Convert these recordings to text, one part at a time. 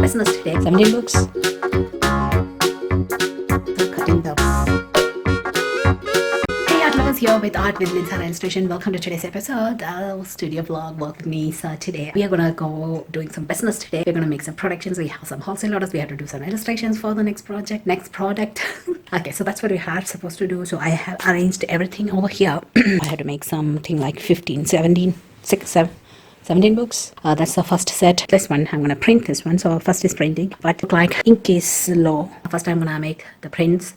business today. 17 books. So cutting the art lovers here with Art with Self Taught Illustration. Welcome to today's episode of Studio Vlog. Welcome me. So today we are gonna go doing some business today. We're gonna make some productions. We have some wholesale orders. We have to do some illustrations for the next product. Okay, so that's what we are supposed to do. So I have arranged everything over here. I had to make something like 15, 17, 6, 7. 17 books. That's the first set. This one, I'm gonna print this one. So first is printing, but look like ink is low. First I'm gonna make the prints.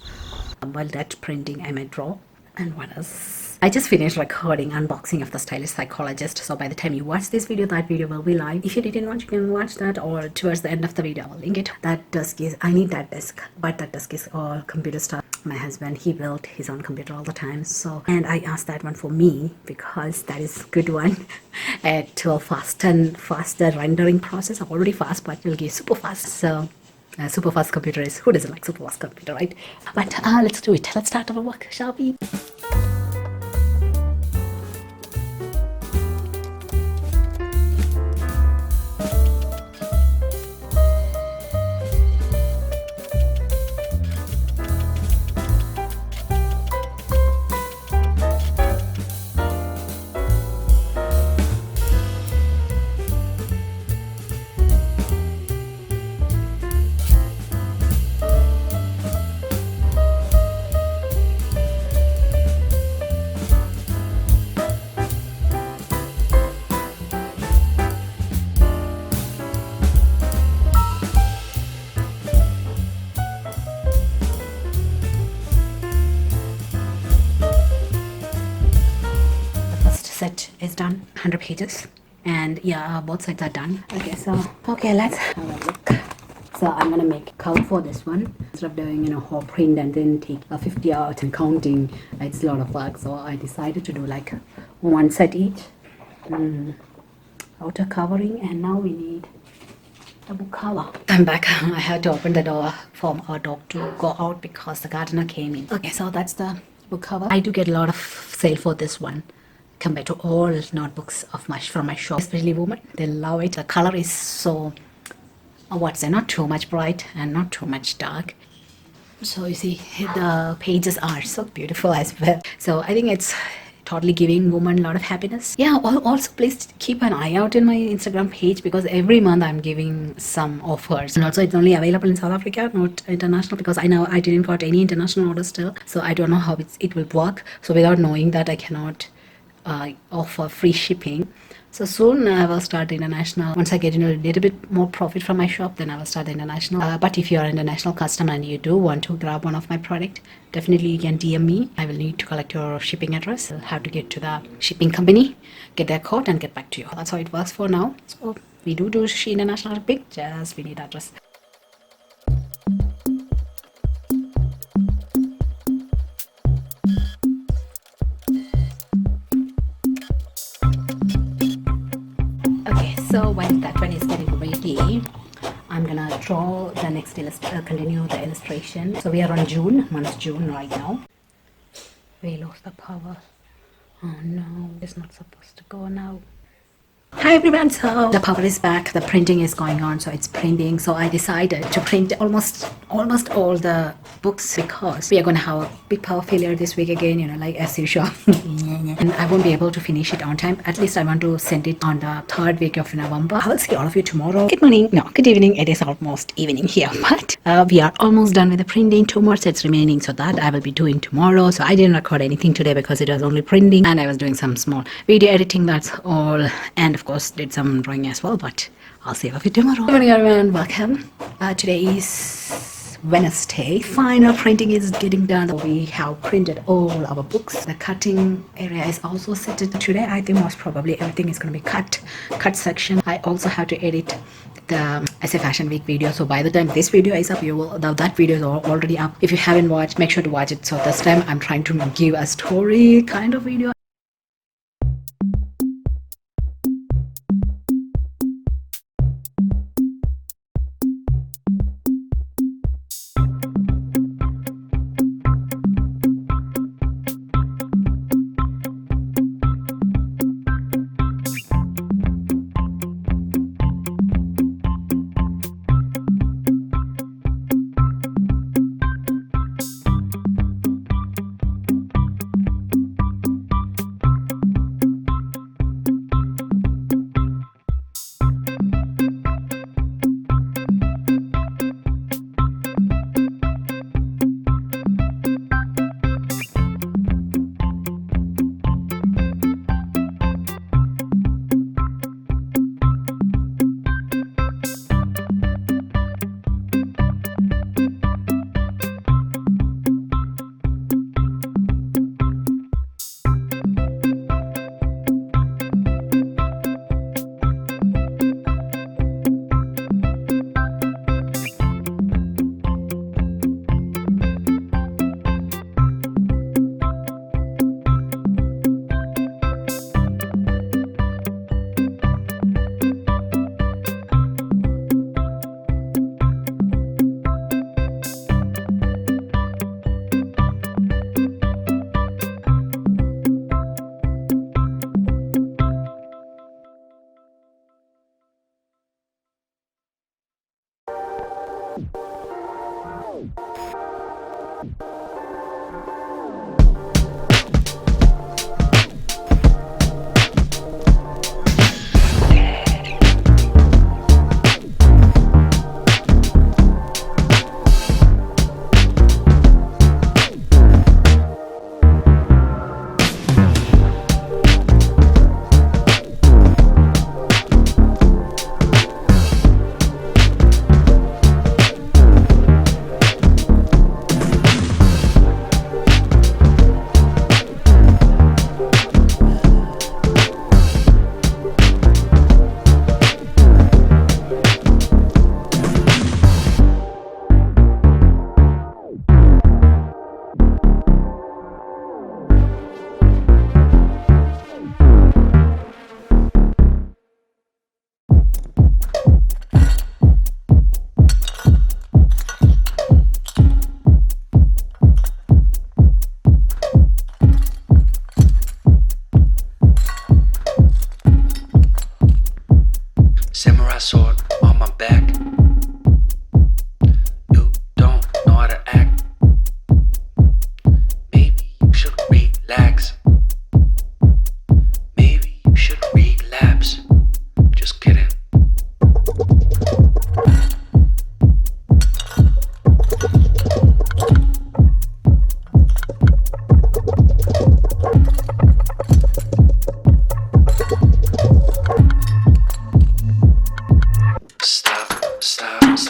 While that printing, I might draw. And what else? I just finished recording unboxing of the Stylish Psychologist. So by the time you watch this video, that video will be live. If you didn't watch, you can watch that, or towards the end of the video, I'll link it. That desk is, I need that desk, but that desk is all computer stuff. My husband, he built his own computer all the time. So, and I asked that one for me because that is good one to a faster rendering process. Already fast, but it'll give super fast. So super fast computer is, who doesn't like super fast computer, right? But let's do it. Let's start our work, shall we? Set is done, 100 pages, and yeah, both sides are done. Okay, let's have a look. So I'm gonna make a cover for this one. Instead of doing whole print and then take 50 out and counting, it's a lot of work. So I decided to do like one set each. Outer covering, and now we need the book cover. I'm back. I had to open the door for our dog to go out because the gardener came in. Okay, so that's the book cover. I do get a lot of sale for this one compared to all notebooks of from my shop, especially women. They love it. The color is so not too much bright and not too much dark. So you see the pages are so beautiful as well. So I think it's totally giving women a lot of happiness. Yeah, also please keep an eye out in my Instagram page because every month I'm giving some offers, and also it's only available in South Africa, not international, because I know I didn't got any international orders still, so I don't know how it will work. So without knowing that, I cannot offer free shipping. So soon I will start international. Once I get a little bit more profit from my shop, then I will start the international. But if you are an international customer and you do want to grab one of my product, definitely you can DM me. I will need to collect your shipping address. I'll have to get to the shipping company, get their code, and get back to you. That's how it works for now. So we do international shipping, just we need address. So when that one is getting ready, I'm gonna draw the next continue the illustration. So we are on June, month June right now. We lost the power. Oh no, it's not supposed to go now. Hi everyone, so the power is back, the printing is going on, so it's printing. So I decided to print almost all the books because we are going to have a big power failure this week again, like as usual. And I won't be able to finish it on time. At least I want to send it on the 3rd week of November. I will see all of you tomorrow. Good morning, no, good evening. It is almost evening here, but we are almost done with the printing. 2 more sets remaining, so that I will be doing tomorrow. So I didn't record anything today because it was only printing, and I was doing some small video editing, that's all, and of course did some drawing as well, but I'll see you tomorrow. Good morning everyone, welcome. Today is Wednesday. Final printing is getting done. We have printed all our books. The cutting area is also set today. I think most probably everything is going to be cut section. I also have to edit the SA Fashion Week video, so by the time this video is up, that video is already up. If you haven't watched, make sure to watch it. So this time I'm trying to give a story kind of video.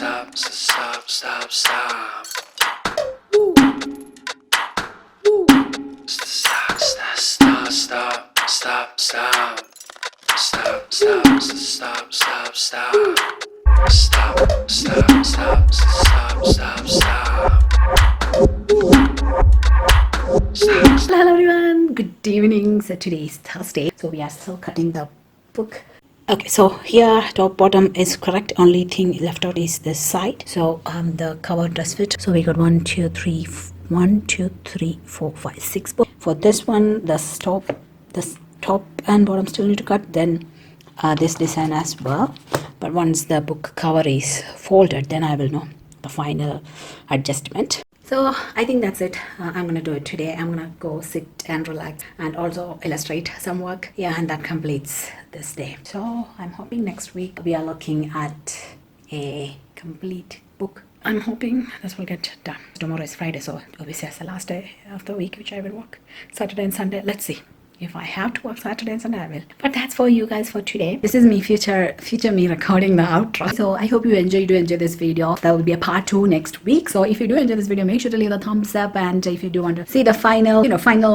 stop, stop, stop, stop. Stop, stop, stop, stop, stop, stop. Stop, stop, stop, stop, stop. Stop, stop, stop, stop, stop, stop. Hello everyone, good evening. So today is Thursday, so we are still cutting the book. Okay, so here top bottom is correct, only thing left out is this side. So the cover does fit. So we got 1 2 3 1 2 3 4 5 6 books. For this one, the top and bottom still need to cut, then this design as well. But once the book cover is folded, then I will know the final adjustment. So I think that's it. I'm gonna do it today. I'm gonna go sit and relax and also illustrate some work. Yeah, and that completes this day. So I'm hoping next week we are looking at a complete book. I'm hoping this will get done. Tomorrow is Friday, so obviously it's the last day of the week which I will work. Saturday and Sunday, let's see. If I have to work Saturday and Sunday, I will. But that's for you guys for today. This is me, future me recording the outro. So I hope you enjoy this video. There will be a part 2 next week. So if you do enjoy this video, make sure to leave a thumbs up. And if you do want to see the final,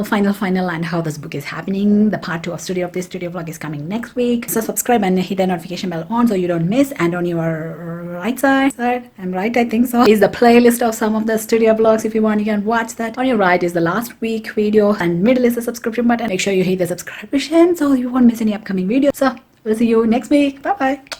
final and how this book is happening, the part 2 of this studio vlog is coming next week. So subscribe and hit the notification bell on so you don't miss. And on your right side, I'm right, I think so, is the playlist of some of the studio vlogs. If you want, you can watch that. On your right is the last week video, and middle is the subscription button. Make sure you hit the subscription so you won't miss any upcoming videos. So we'll see you next week. Bye bye.